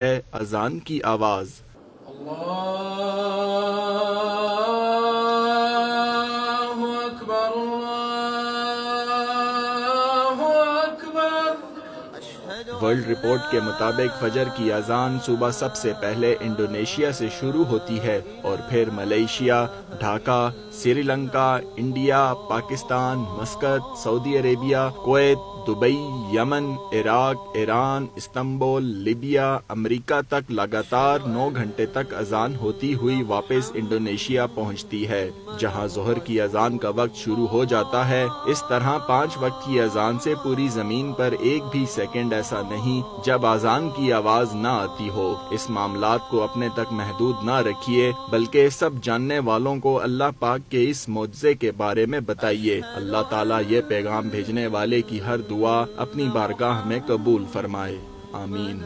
ہے اذان کی آواز۔ اللہ اکبر اللہ اکبر۔ ورلڈ رپورٹ کے مطابق فجر کی اذان صبح سب سے پہلے انڈونیشیا سے شروع ہوتی ہے اور پھر Malaysia, Dhaka, Sri Lanka, India, Pakistan, Muscat, سعودی عربیہ، کویت، دبئی، یمن، عراق، ایران، استنبول، لیبیا، امریکہ تک لگاتار 9 گھنٹے تک اذان ہوتی ہوئی واپس انڈونیشیا پہنچتی ہے، جہاں ظہر کی اذان کا وقت شروع ہو جاتا ہے۔ اس طرح 5 وقت کی اذان سے پوری زمین پر ایک بھی سیکنڈ ایسا نہیں جب اذان کی آواز نہ آتی ہو۔ اس معاملات کو اپنے تک محدود نہ رکھیے بلکہ سب جاننے والوں کو اللہ پاک کے اس معجزے کے بارے میں بتائیے۔ اللہ تعالیٰ یہ پیغام بھیجنے والے کی ہر دعا اپنی بارگاہ میں قبول فرمائے، آمین۔